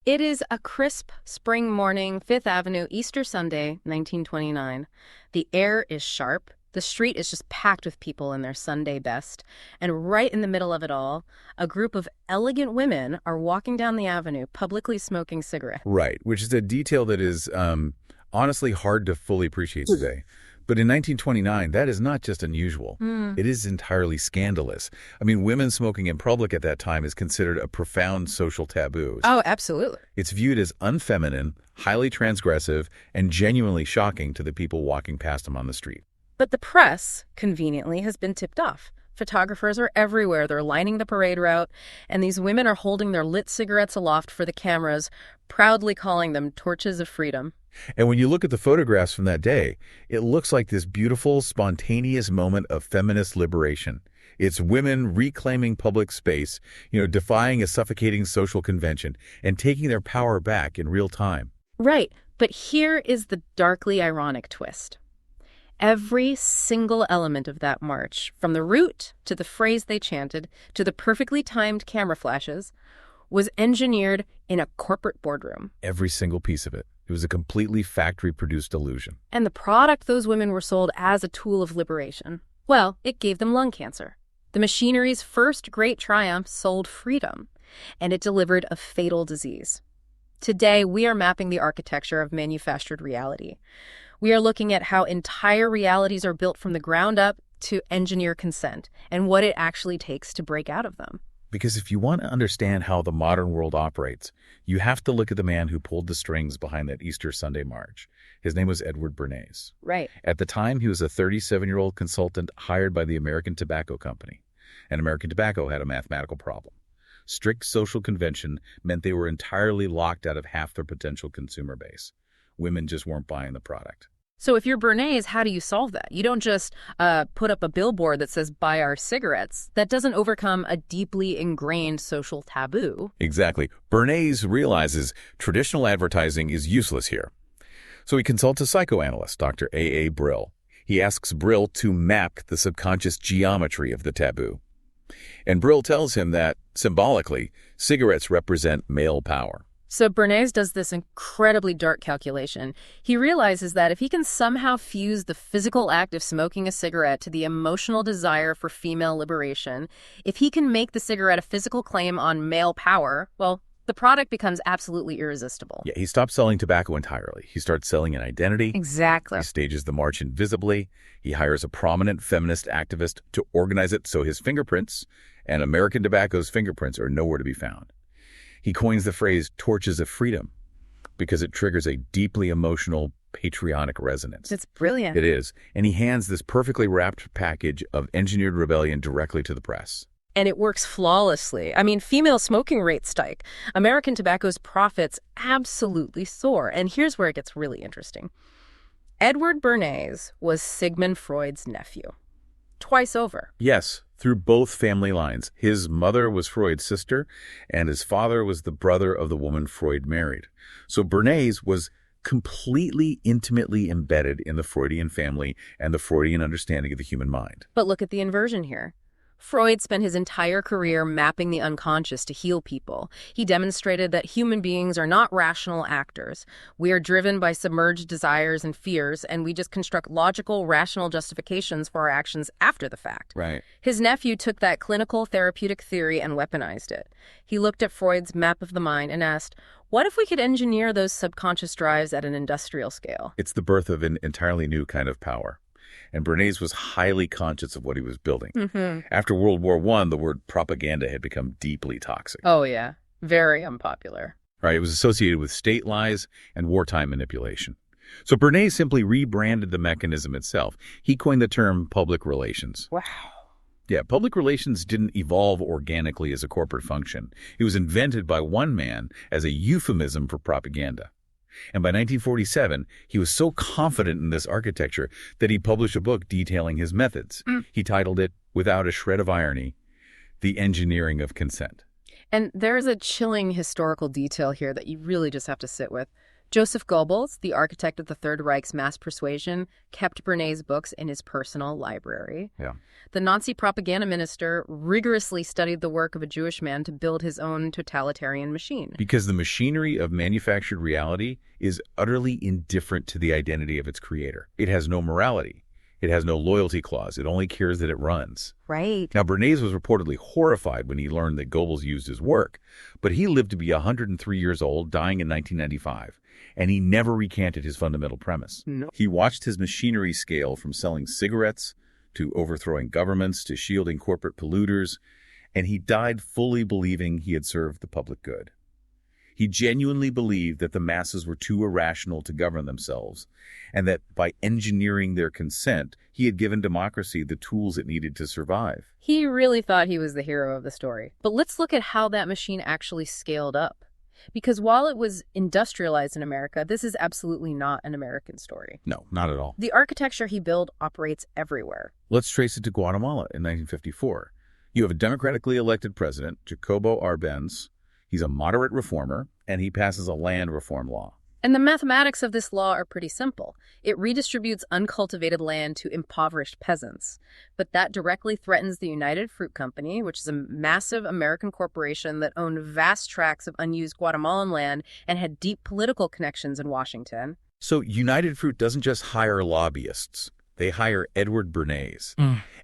It is a crisp spring morning, Fifth Avenue, Easter Sunday, 1929. The air is sharp. The street is just packed with people in their Sunday best. And right in the middle of it all, a group of elegant women are walking down the avenue, publicly smoking cigarettes. Right, which is a detail that is honestly hard to fully appreciate today. But in 1929, that is not just unusual. It is entirely scandalous. I mean, women smoking in public at that time is considered a profound social taboo. Oh, absolutely. It's viewed as unfeminine, highly transgressive, and genuinely shocking to the people walking past them on the street. But the press, conveniently, has been tipped off. Photographers are everywhere. They're lining the parade route, and these women are holding their lit cigarettes aloft for the cameras, proudly calling them torches of freedom. And when you look at the photographs from that day, it looks like this beautiful, spontaneous moment of feminist liberation. It's women reclaiming public space, defying a suffocating social convention and taking their power back in real time. Right, but here is the darkly ironic twist. Every single element of that march, from the route to the phrase they chanted to the perfectly timed camera flashes, was engineered in a corporate boardroom. Every single piece of it. It was a completely factory-produced illusion. And the product those women were sold as a tool of liberation, well, it gave them lung cancer. The machinery's first great triumph sold freedom, and it delivered a fatal disease. Today, we are mapping the architecture of manufactured reality. We are looking at how entire realities are built from the ground up to engineer consent and what it actually takes to break out of them. Because if you want to understand how the modern world operates, you have to look at the man who pulled the strings behind that Easter Sunday march. His name was Edward Bernays. Right. At the time, he was a 37-year-old consultant hired by the American Tobacco Company. And American Tobacco had a mathematical problem. Strict social convention meant they were entirely locked out of half their potential consumer base. Women just weren't buying the product. So if you're Bernays, how do you solve that? You don't just put up a billboard that says, buy our cigarettes. That doesn't overcome a deeply ingrained social taboo. Exactly. Bernays realizes traditional advertising is useless here. So he consults a psychoanalyst, Dr. A. Brill. He asks Brill to map the subconscious geometry of the taboo. And Brill tells him that, symbolically, cigarettes represent male power. So Bernays does this incredibly dark calculation. He realizes that if he can somehow fuse the physical act of smoking a cigarette to the emotional desire for female liberation, if he can make the cigarette a physical claim on male power, well, the product becomes absolutely irresistible. Yeah, he stops selling tobacco entirely. He starts selling an identity. Exactly. He stages the march invisibly. He hires a prominent feminist activist to organize it so his fingerprints and American Tobacco's fingerprints are nowhere to be found. He coins the phrase torches of freedom because it triggers a deeply emotional, patriotic resonance. It's brilliant. It is. And he hands this perfectly wrapped package of engineered rebellion directly to the press. And it works flawlessly. I mean, female smoking rates spike. American Tobacco's profits absolutely soar. And here's where it gets really interesting. Edward Bernays was Sigmund Freud's nephew. Twice over. Yes, through both family lines. His mother was Freud's sister, and his father was the brother of the woman Freud married. So Bernays was completely intimately embedded in the Freudian family and the Freudian understanding of the human mind. But look at the inversion here. Freud spent his entire career mapping the unconscious to heal people. He demonstrated that human beings are not rational actors. We are driven by submerged desires and fears, and we just construct logical, rational justifications for our actions after the fact. Right. His nephew took that clinical therapeutic theory and weaponized it. He looked at Freud's map of the mind and asked, what if we could engineer those subconscious drives at an industrial scale? It's the birth of an entirely new kind of power. And Bernays was highly conscious of what he was building. After World War I, the word propaganda had become deeply toxic. Oh, yeah. Very unpopular. Right. It was associated with state lies and wartime manipulation. So Bernays simply rebranded the mechanism itself. He coined the term public relations. Wow. Yeah, public relations didn't evolve organically as a corporate function. It was invented by one man as a euphemism for propaganda. And by 1947, he was so confident in this architecture that he published a book detailing his methods. He titled it, without a shred of irony, The Engineering of Consent. And there's a chilling historical detail here that you really just have to sit with. Joseph Goebbels, the architect of the Third Reich's mass persuasion, kept Bernays' books in his personal library. Yeah. The Nazi propaganda minister rigorously studied the work of a Jewish man to build his own totalitarian machine. Because the machinery of manufactured reality is utterly indifferent to the identity of its creator. It has no morality. It has no loyalty clause. It only cares that it runs. Right. Now, Bernays was reportedly horrified when he learned that Goebbels used his work, but he lived to be 103 years old, dying in 1995, and he never recanted his fundamental premise. No. He watched his machinery scale from selling cigarettes to overthrowing governments to shielding corporate polluters, and he died fully believing he had served the public good. He genuinely believed that the masses were too irrational to govern themselves, and that by engineering their consent, he had given democracy the tools it needed to survive. He really thought he was the hero of the story. But let's look at how that machine actually scaled up. Because while it was industrialized in America, this is absolutely not an American story. No, not at all. The architecture he built operates everywhere. Let's trace it to Guatemala in 1954. You have a democratically elected president, Jacobo Arbenz. He's a moderate reformer, and he passes a land reform law. And the mathematics of this law are pretty simple. It redistributes uncultivated land to impoverished peasants. But that directly threatens the United Fruit Company, which is a massive American corporation that owned vast tracts of unused Guatemalan land and had deep political connections in Washington. So United Fruit doesn't just hire lobbyists. They hire Edward Bernays.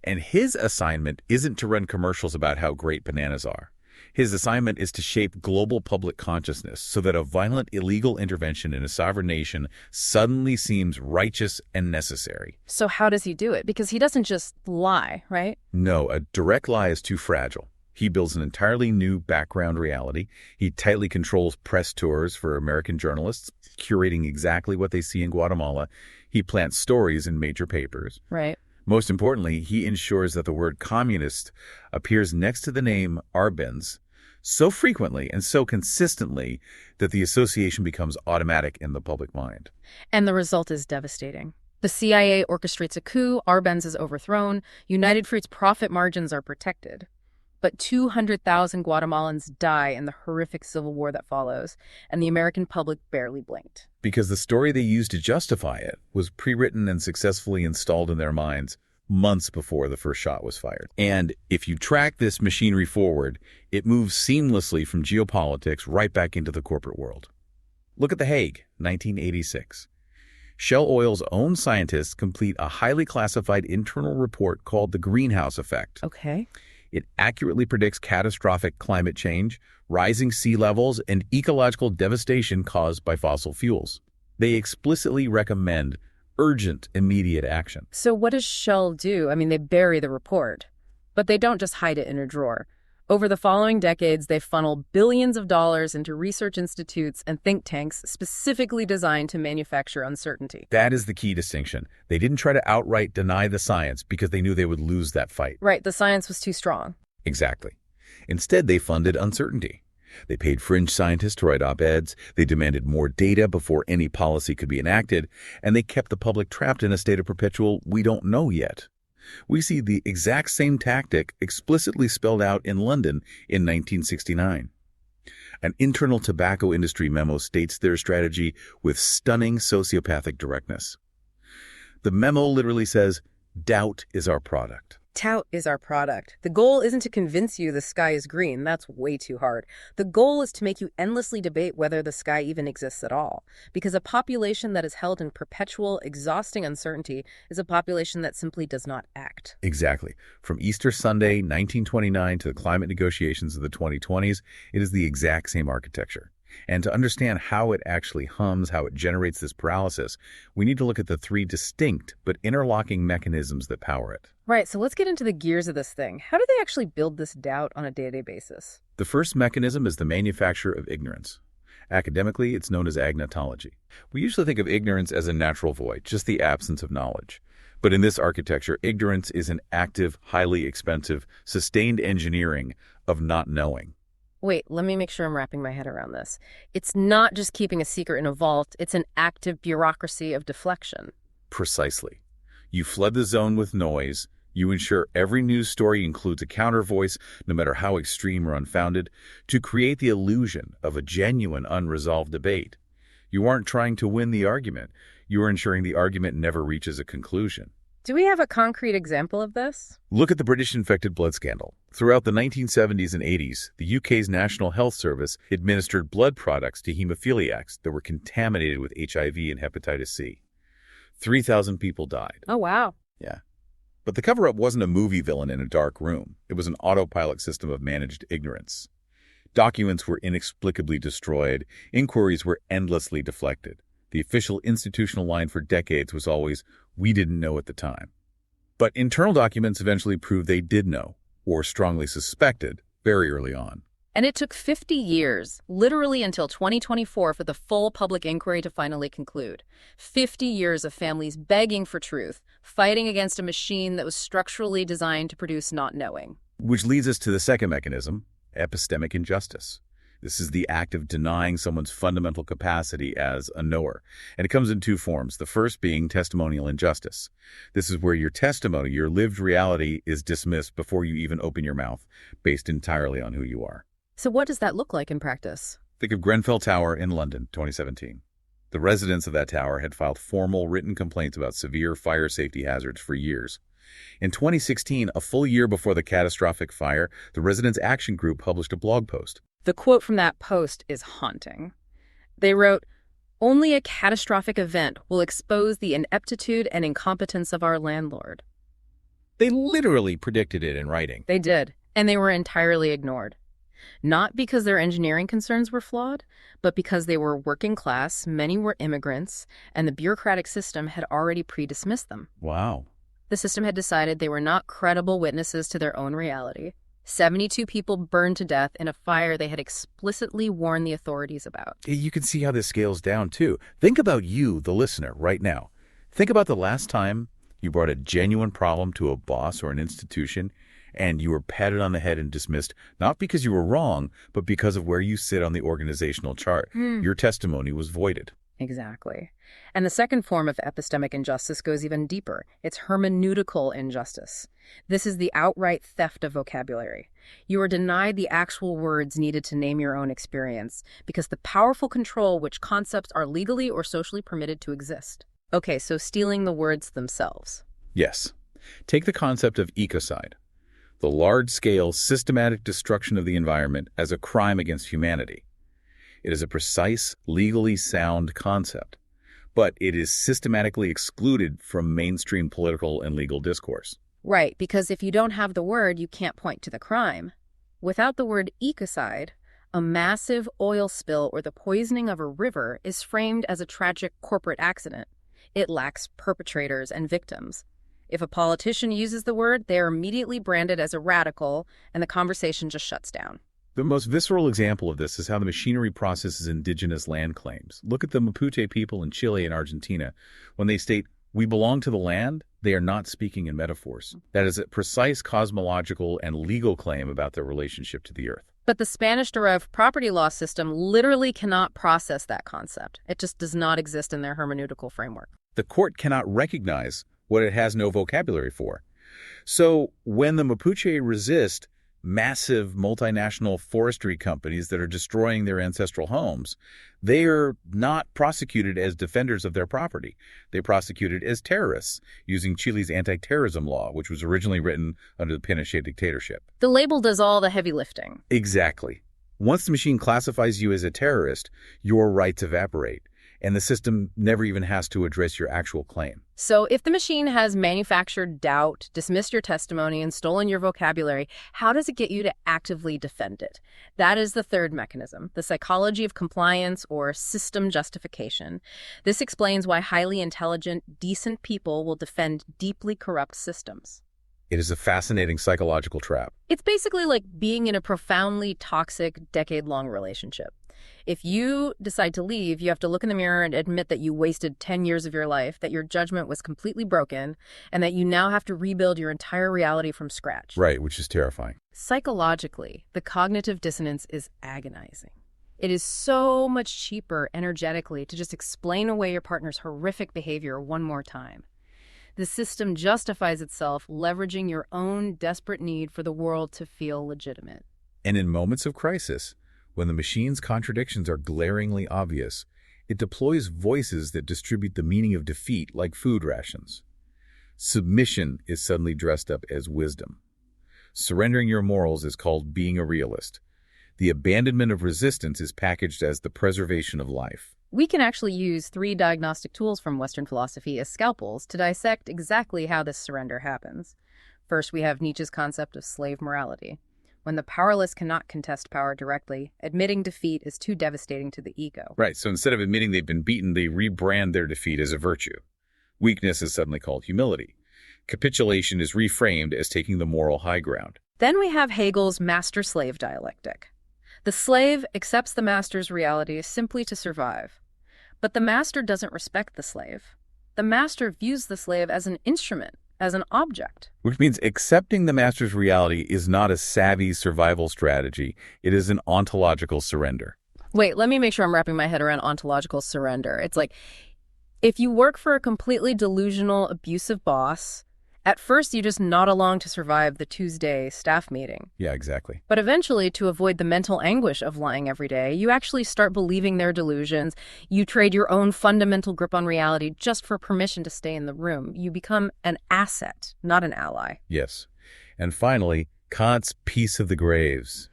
And his assignment isn't to run commercials about how great bananas are. His assignment is to shape global public consciousness so that a violent, illegal intervention in a sovereign nation suddenly seems righteous and necessary. So how does he do it? Because he doesn't just lie, right? No, a direct lie is too fragile. He builds an entirely new background reality. He tightly controls press tours for American journalists, curating exactly what they see in Guatemala. He plants stories in major papers. Right. Most importantly, he ensures that the word communist appears next to the name Arbenz so frequently and so consistently that the association becomes automatic in the public mind. And the result is devastating. The CIA orchestrates a coup, Arbenz is overthrown, United Fruit's profit margins are protected. But 200,000 Guatemalans die in the horrific civil war that follows, and the American public barely blinked. Because the story they used to justify it was pre-written and successfully installed in their minds months before the first shot was fired. And if you track this machinery forward, it moves seamlessly from geopolitics right back into the corporate world. Look at The Hague, 1986. Shell Oil's own scientists complete a highly classified internal report called the greenhouse effect. Okay. It accurately predicts catastrophic climate change, rising sea levels, and ecological devastation caused by fossil fuels. They explicitly recommend urgent, immediate action. So what does Shell do? I mean, they bury the report, but they don't just hide it in a drawer. Over the following decades, they funnel billions of dollars into research institutes and think tanks specifically designed to manufacture uncertainty. That is the key distinction. They didn't try to outright deny the science because they knew they would lose that fight. Right, the science was too strong. Exactly. Instead, they funded uncertainty. They paid fringe scientists to write op-eds, they demanded more data before any policy could be enacted, and they kept the public trapped in a state of perpetual "we don't know yet." We see the exact same tactic explicitly spelled out in London in 1969. An internal tobacco industry memo states their strategy with stunning sociopathic directness. The memo literally says, "Doubt is our product." Tout is our product. The goal isn't to convince you the sky is green. That's way too hard. The goal is to make you endlessly debate whether the sky even exists at all. Because a population that is held in perpetual, exhausting uncertainty is a population that simply does not act. Exactly. From Easter Sunday, 1929 to the climate negotiations of the 2020s, it is the exact same architecture. And to understand how it actually hums, how it generates this paralysis, we need to look at the three distinct but interlocking mechanisms that power it. Right, so let's get into the gears of this thing. How do they actually build this doubt on a day-to-day basis? The first mechanism is the manufacture of ignorance. Academically, it's known as agnotology. We usually think of ignorance as a natural void, just the absence of knowledge. But in this architecture, ignorance is an active, highly expensive, sustained engineering of not knowing. Wait, let me make sure I'm wrapping my head around this. It's not just keeping a secret in a vault, it's an active bureaucracy of deflection. Precisely. You flood the zone with noise. You ensure every news story includes a counter voice, no matter how extreme or unfounded, to create the illusion of a genuine unresolved debate. You aren't trying to win the argument. You are ensuring the argument never reaches a conclusion. Do we have a concrete example of this? Look at the British infected blood scandal. Throughout the 1970s and 80s, the UK's National Health Service administered blood products to hemophiliacs that were contaminated with HIV and hepatitis C. 3,000 people died. Oh, wow. Yeah. But the cover-up wasn't a movie villain in a dark room. It was an autopilot system of managed ignorance. Documents were inexplicably destroyed. Inquiries were endlessly deflected. The official institutional line for decades was always, "We didn't know at the time." But internal documents eventually proved they did know, or strongly suspected, very early on. And it took 50 years, literally until 2024, for the full public inquiry to finally conclude. 50 years of families begging for truth, fighting against a machine that was structurally designed to produce not knowing. Which leads us to the second mechanism, epistemic injustice. This is the act of denying someone's fundamental capacity as a knower. And it comes in two forms, the first being testimonial injustice. This is where your testimony, your lived reality, is dismissed before you even open your mouth, based entirely on who you are. So what does that look like in practice? Think of Grenfell Tower in London, 2017. The residents of that tower had filed formal written complaints about severe fire safety hazards for years. In 2016, a full year before the catastrophic fire, the Residents' Action Group published a blog post. The quote from that post is haunting. They wrote, "Only a catastrophic event will expose the ineptitude and incompetence of our landlord." They literally predicted it in writing. They did, and they were entirely ignored. Not because their engineering concerns were flawed, but because they were working class, many were immigrants, and the bureaucratic system had already pre-dismissed them. Wow. The system had decided they were not credible witnesses to their own reality. 72 people burned to death in a fire they had explicitly warned the authorities about. You can see how this scales down, too. Think about you, the listener, right now. Think about the last time you brought a genuine problem to a boss or an institution, and you were patted on the head and dismissed, not because you were wrong, but because of where you sit on the organizational chart. Your testimony was voided. Exactly. And the second form of epistemic injustice goes even deeper. It's hermeneutical injustice. This is the outright theft of vocabulary. You are denied the actual words needed to name your own experience because the powerful control which concepts are legally or socially permitted to exist. Okay, so stealing the words themselves. Yes. Take the concept of ecocide, the large-scale, systematic destruction of the environment as a crime against humanity. It is a precise, legally sound concept, but it is systematically excluded from mainstream political and legal discourse. Right, because if you don't have the word, you can't point to the crime. Without the word ecocide, a massive oil spill or the poisoning of a river is framed as a tragic corporate accident. It lacks perpetrators and victims. If a politician uses the word, they are immediately branded as a radical, and the conversation just shuts down. The most visceral example of this is how the machinery processes indigenous land claims. Look at the Mapuche people in Chile and Argentina. When they state, "We belong to the land," they are not speaking in metaphors. That is a precise cosmological and legal claim about their relationship to the earth. But the Spanish-derived property law system literally cannot process that concept. It just does not exist in their hermeneutical framework. The court cannot recognize what it has no vocabulary for. So when the Mapuche resist massive multinational forestry companies that are destroying their ancestral homes, they are not prosecuted as defenders of their property. They're prosecuted as terrorists using Chile's anti-terrorism law, which was originally written under the Pinochet dictatorship. The label does all the heavy lifting. Exactly. Once the machine classifies you as a terrorist, your rights evaporate, and the system never even has to address your actual claim. So if the machine has manufactured doubt, dismissed your testimony, and stolen your vocabulary, how does it get you to actively defend it? That is the third mechanism, the psychology of compliance or system justification. This explains why highly intelligent, decent people will defend deeply corrupt systems. It is a fascinating psychological trap. It's basically like being in a profoundly toxic, decade-long relationship. If you decide to leave, you have to look in the mirror and admit that you wasted 10 years of your life, that your judgment was completely broken, and that you now have to rebuild your entire reality from scratch. Right, which is terrifying. Psychologically, the cognitive dissonance is agonizing. It is so much cheaper energetically to just explain away your partner's horrific behavior one more time. The system justifies itself, leveraging your own desperate need for the world to feel legitimate. And in moments of crisis, when the machine's contradictions are glaringly obvious, It deploys voices that distribute the meaning of defeat like food rations. Submission is suddenly dressed up as wisdom. Surrendering your morals is called being a realist. The abandonment of resistance is packaged as the preservation of life. We can actually use 3 diagnostic tools from Western philosophy as scalpels to dissect exactly how this surrender happens. First, we have Nietzsche's concept of slave morality. When the powerless cannot contest power directly, admitting defeat is too devastating to the ego. Right, so instead of admitting they've been beaten, they rebrand their defeat as a virtue. Weakness is suddenly called humility. Capitulation is reframed as taking the moral high ground. Then we have Hegel's master-slave dialectic. The slave accepts the master's reality simply to survive. But the master doesn't respect the slave. The master views the slave as an instrument, as an object. Which means accepting the master's reality is not a savvy survival strategy. It is an ontological surrender. Wait, let me make sure I'm wrapping my head around ontological surrender. It's like, if you work for a completely delusional, abusive boss, at first you just nod along to survive the Tuesday staff meeting. Yeah, exactly. But eventually, to avoid the mental anguish of lying every day, you actually start believing their delusions. You trade your own fundamental grip on reality just for permission to stay in the room. You become an asset, not an ally. Yes. And finally, Kant's peace of the graves.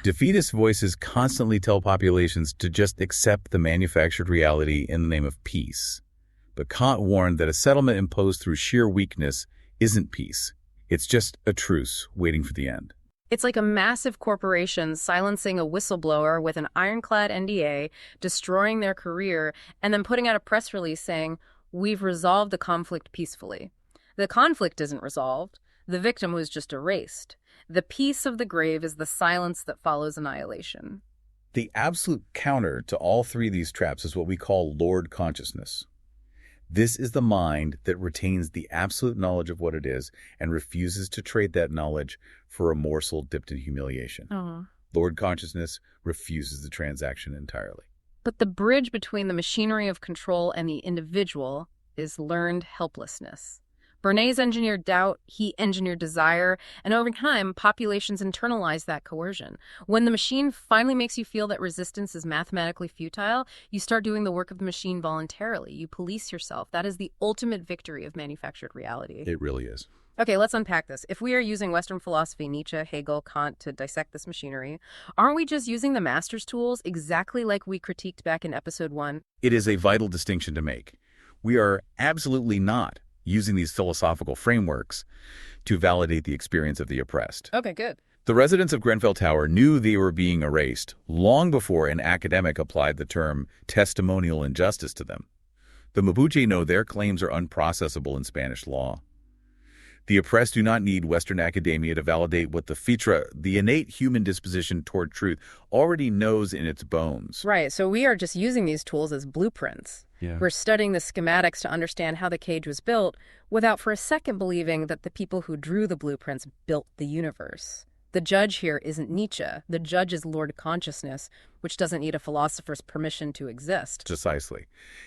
Defeatist voices constantly tell populations to just accept the manufactured reality in the name of peace. But Kant warned that a settlement imposed through sheer weakness isn't peace. It's just a truce waiting for the end. It's like a massive corporation silencing a whistleblower with an ironclad NDA, destroying their career, and then putting out a press release saying, "We've resolved the conflict peacefully." The conflict isn't resolved. The victim was just erased. The peace of the grave is the silence that follows annihilation. The absolute counter to all 3 of these traps is what we call Lord consciousness. This is the mind that retains the absolute knowledge of what it is and refuses to trade that knowledge for a morsel dipped in humiliation. Lord consciousness refuses the transaction entirely. But the bridge between the machinery of control and the individual is learned helplessness. Bernays engineered doubt, he engineered desire, and over time, populations internalize that coercion. When the machine finally makes you feel that resistance is mathematically futile, you start doing the work of the machine voluntarily. You police yourself. That is the ultimate victory of manufactured reality. It really is. Okay, let's unpack this. If we are using Western philosophy, Nietzsche, Hegel, Kant to dissect this machinery, aren't we just using the master's tools exactly like we critiqued back in episode 1? It is a vital distinction to make. We are absolutely not using these philosophical frameworks to validate the experience of the oppressed. Okay, good. The residents of Grenfell Tower knew they were being erased long before an academic applied the term testimonial injustice to them. The Mapuche know their claims are unprocessable in Spanish law. The oppressed do not need Western academia to validate what the fitra, the innate human disposition toward truth, already knows in its bones. Right, so we are just using these tools as blueprints. Yeah. We're studying the schematics to understand how the cage was built without for a second believing that the people who drew the blueprints built the universe. The judge here isn't Nietzsche. The judge is Lord Consciousness, which doesn't need a philosopher's permission to exist. Precisely.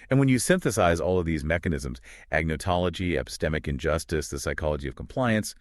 And when you synthesize all of these mechanisms, agnotology, epistemic injustice, the psychology of compliance,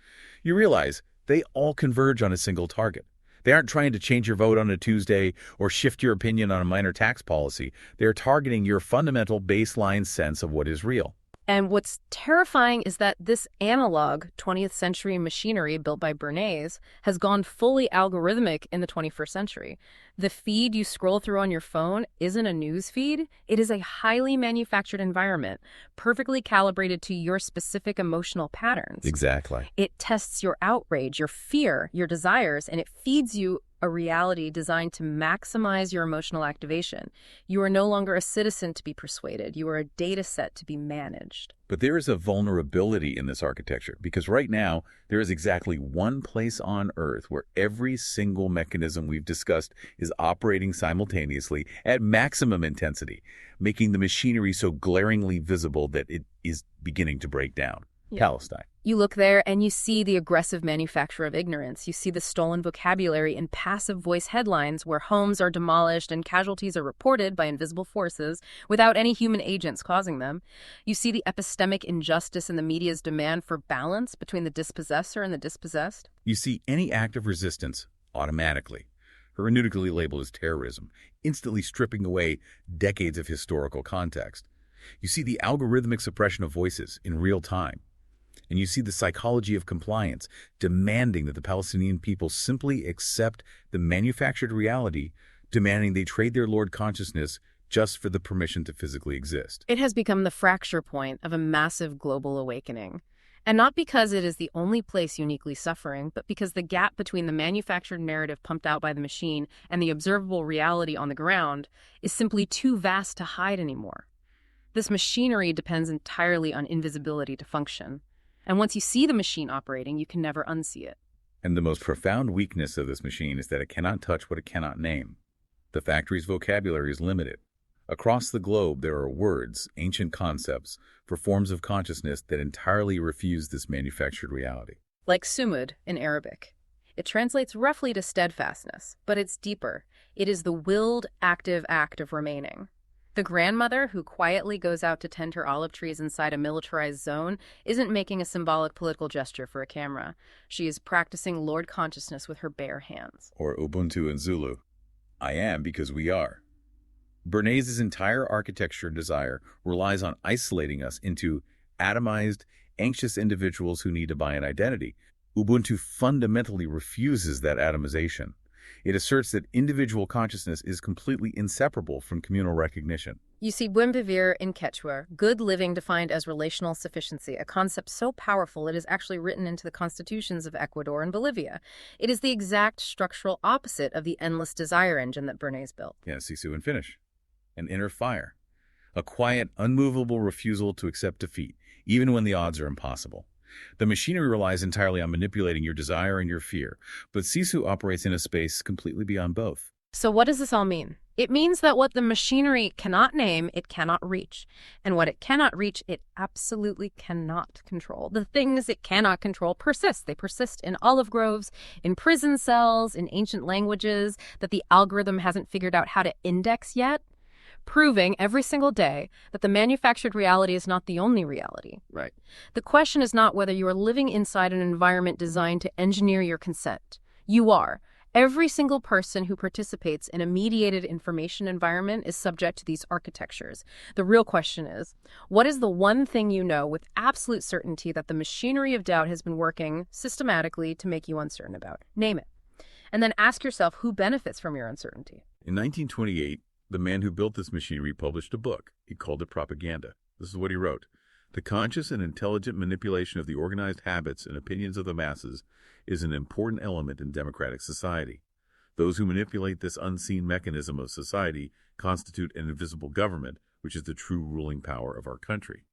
you realize they all converge on a single target. They aren't trying to change your vote on a Tuesday or shift your opinion on a minor tax policy. They're targeting your fundamental baseline sense of what is real. And what's terrifying is that this analog 20th century machinery built by Bernays has gone fully algorithmic in the 21st century. The feed you scroll through on your phone isn't a news feed. It is a highly manufactured environment, perfectly calibrated to your specific emotional patterns. Exactly. It tests your outrage, your fear, your desires, and it feeds you a reality designed to maximize your emotional activation. You are no longer a citizen to be persuaded. You are a data set to be managed. But there is a vulnerability in this architecture because right now there is exactly one place on Earth where every single mechanism we've discussed is operating simultaneously at maximum intensity, making the machinery so glaringly visible that it is beginning to break down. Yeah. Palestine. You look there and you see the aggressive manufacture of ignorance. You see the stolen vocabulary in passive voice headlines where homes are demolished and casualties are reported by invisible forces without any human agents causing them. You see the epistemic injustice in the media's demand for balance between the dispossessor and the dispossessed. You see any act of resistance automatically hermeneutically labeled as terrorism, instantly stripping away decades of historical context. You see the algorithmic suppression of voices in real time. And you see the psychology of compliance, demanding that the Palestinian people simply accept the manufactured reality, demanding they trade their Lord consciousness just for the permission to physically exist. It has become the fracture point of a massive global awakening. And not because it is the only place uniquely suffering, but because the gap between the manufactured narrative pumped out by the machine and the observable reality on the ground is simply too vast to hide anymore. This machinery depends entirely on invisibility to function. And once you see the machine operating, you can never unsee it. And the most profound weakness of this machine is that it cannot touch what it cannot name. The factory's vocabulary is limited. Across the globe, there are words, ancient concepts, for forms of consciousness that entirely refuse this manufactured reality. Like sumud in Arabic. It translates roughly to steadfastness, but it's deeper. It is the willed, active act of remaining. The grandmother who quietly goes out to tend her olive trees inside a militarized zone isn't making a symbolic political gesture for a camera. She is practicing Lord consciousness with her bare hands. Or Ubuntu in Zulu. I am because we are. Bernays' entire architecture and desire relies on isolating us into atomized, anxious individuals who need to buy an identity. Ubuntu fundamentally refuses that atomization. It asserts that individual consciousness is completely inseparable from communal recognition. You see buen vivir in Quechua, good living defined as relational sufficiency, a concept so powerful it is actually written into the constitutions of Ecuador and Bolivia. It is the exact structural opposite of the endless desire engine that Bernays built. Yeah, sisu and finish. An inner fire. A quiet, unmovable refusal to accept defeat, even when the odds are impossible. The machinery relies entirely on manipulating your desire and your fear, but sisu operates in a space completely beyond both. So what does this all mean? It means that what the machinery cannot name, it cannot reach. And what it cannot reach, it absolutely cannot control. The things it cannot control persist. They persist in olive groves, in prison cells, in ancient languages that the algorithm hasn't figured out how to index yet, proving every single day that the manufactured reality is not the only reality. Right. The question is not whether you are living inside an environment designed to engineer your consent. You are. Every single person who participates in a mediated information environment is subject to these architectures. The real question is, what is the one thing you know with absolute certainty that the machinery of doubt has been working systematically to make you uncertain about? Name it. And then ask yourself who benefits from your uncertainty. In 1928, the man who built this machinery published a book. He called it Propaganda. This is what he wrote. The conscious and intelligent manipulation of the organized habits and opinions of the masses is an important element in democratic society. Those who manipulate this unseen mechanism of society constitute an invisible government, which is the true ruling power of our country.